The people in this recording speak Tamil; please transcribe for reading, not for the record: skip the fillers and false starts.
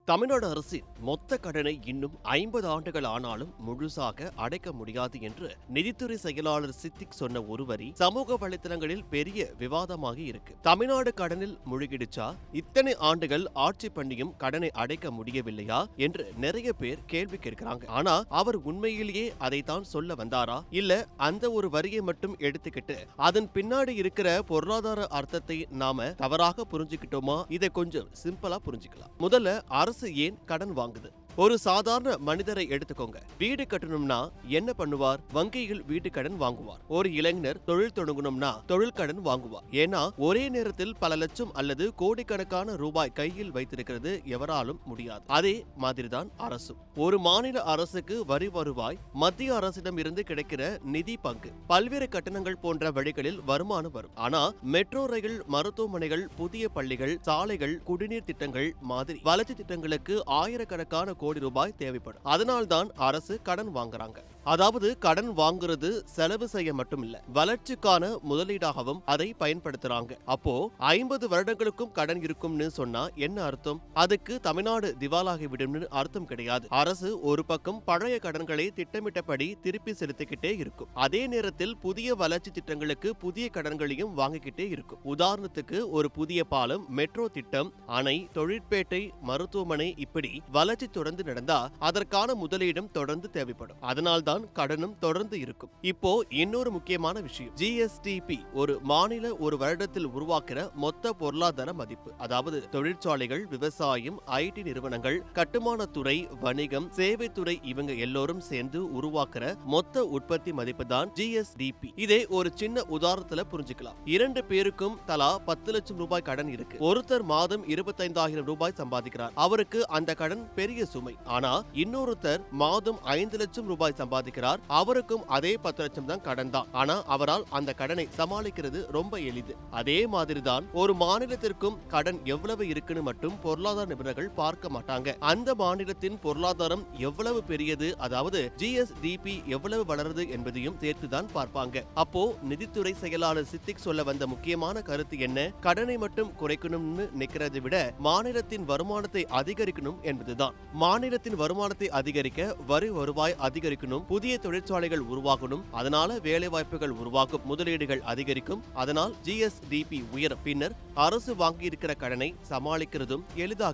தமிழ்நாடு அரசின் மொத்த கடனை இன்னும் 50 ஆண்டுகள் ஆனாலும் முழுசாக அடைக்க முடியாது என்று நிதித்துறை செயலாளர் சித்திக் சொன்ன ஒரு வரி சமூக வலைதளங்களில் பெரிய விவாதமாகி இருக்கு. தமிழ்நாடு கடனில் முழுகிடுச்சா? இத்தனை ஆண்டுகள் ஆட்சி பண்ணியும் கடனை அடைக்க முடியவில்லையா என்று நிறைய பேர் கேள்வி கேட்கிறாங்க. ஆனா அவர் உண்மையிலேயே அதைத்தான் சொல்ல வந்தாரா, இல்ல அந்த ஒரு வரியை மட்டும் எடுத்துக்கிட்டு அதன் பின்னாடி இருக்கிற பொருளாதார அர்த்தத்தை நாம தவறாக புரிஞ்சுக்கிட்டோமா? இதை கொஞ்சம் சிம்பிளா புரிஞ்சுக்கலாம். முதல்ல அரசு ஏன் கடன் வாங்குது? ஒரு சாதாரண மனிதரை எடுத்துக்கோங்க. வீடு கட்டணும்னா என்ன பண்ணுவார்? வங்கியில் வீட்டு கடன் வாங்குவார். ஒரு இளைஞர் தொழில் தொடங்கணும்னா தொழில் கடன் வாங்குவார். ஏன்னா ஒரே நேரத்தில் பல லட்சம் அல்லது கோடிக்கணக்கான ரூபாய் கையில் வைத்திருக்கிறது எவராலும் முடியாது. அதே மாதிரிதான் அரசு. ஒரு மாநில அரசுக்கு வரி வருவாய் மத்திய அரசிடம் இருந்து கிடைக்கிற நிதி பங்கு பல்வேறு கட்டணங்கள் போன்ற வழிகளில் வருமானம் வரும். ஆனா மெட்ரோ ரயில், மருத்துவமனைகள், புதிய பள்ளிகள், சாலைகள், குடிநீர் திட்டங்கள் மாதிரி வளர்ச்சி திட்டங்களுக்கு ஆயிரக்கணக்கான கோடி ரூபாய் தேவைப்படும். அதனால்தான் அரசு கடன் வாங்குறாங்க. அதாவது கடன் வாங்குறது செலவு செய்ய மட்டும் இல்ல, வளர்ச்சிக்கான முதலீடாகவும் அதை பயன்படுத்துறாங்க. அப்போ 50 வருடங்களுக்கும் கடன் இருக்கும்னு சொன்னா என்ன அர்த்தம்? அதுக்கு தமிழ்நாடு திவாலாகிவிடும்னு அர்த்தம் கிடையாது. அரசு ஒரு பக்கம் பழைய கடன்களை திட்டமிட்டபடி திருப்பி செலுத்திக்கிட்டே இருக்கும். அதே நேரத்தில் புதிய வளர்ச்சி திட்டங்களுக்கு புதிய கடன்களையும் வாங்கிக்கிட்டே இருக்கும். உதாரணத்துக்கு ஒரு புதிய பாலம், மெட்ரோ திட்டம், அணை, தொழிற்பேட்டை, மருத்துவமனை, இப்படி வளர்ச்சி தொடர்ந்து நடந்தா அதற்கான முதலீடும் தொடர்ந்து தேவைப்படும். அதனால்தான் கடனும் தொடர்ந்து இருக்கும். இப்போ இன்னொரு முக்கியமான விஷயம், ஜிஎஸ்டிபி ஒரு மாநில ஒரு வருடத்தில் உருவாக்குற மொத்த பொருளாதார மதிப்பு. அதாவது தொழிற்சாலைகள், விவசாயம், ஐடி நிறுவனங்கள், கட்டுமானத்துறை, வணிகம், சேவைத்துறை, இவங்க எல்லோரும் சேர்ந்து உருவாக்குற மொத்த உற்பத்தி மதிப்பு தான் ஜிஎஸ்டிபி. இதை ஒரு சின்ன உதாரணத்துல புரிஞ்சுக்கலாம். 2 பேருக்கும் தலா 10 லட்சம் ரூபாய் கடன் இருக்கு. ஒருத்தர் மாதம் 25,000 ரூபாய் சம்பாதிக்கிறார். அவருக்கு அந்த கடன் பெரிய சுமை. ஆனா இன்னொருத்தர் மாதம் 5 லட்சம் ரூபாய் சம்பாதிக்கிறார். அவருக்கும் அதே 10 லட்சம் தான் கடன் தான். ஆனா அவரால் அந்த கடனை சமாளிக்கிறது ரொம்ப எளிது. அதே மாதிரிதான் ஒரு மாநிலத்திற்கும் கடன் எவ்வளவு இருக்குன்னு மட்டும் பொருளாதார நிபுணர்கள் பார்க்க மாட்டாங்க. அந்த மாநிலத்தின் பொருளாதாரம் எவ்வளவு பெரியது, அதாவது ஜிஎஸ்டிபி எவ்வளவு வளருது என்பதையும் சேர்த்துதான் பார்ப்பாங்க. அப்போ நிதித்துறை செயலாளர் சித்திக் சொல்ல வந்த முக்கியமான கருத்து என்ன? கடனை மட்டும் குறைக்கணும்னு நினைக்கிறதை விட மாநிலத்தின் வருமானத்தை அதிகரிக்கணும் என்பதுதான். மாநிலத்தின் வருமானத்தை அதிகரிக்க வரி வருவாய் அதிகரிக்கணும், புதிய தொழிற்சாலைகள் உருவாகணும், அதனால வேலை வாய்ப்புகள் உருவாகும், முதலீடுகள் அதிகரிக்கும், அதனால் ஜிஎஸ்டிபி உயரும். பின்னர் அரசு வாங்கி இருக்கிற கடனை சமாளிக்கிறதும் எளிதாக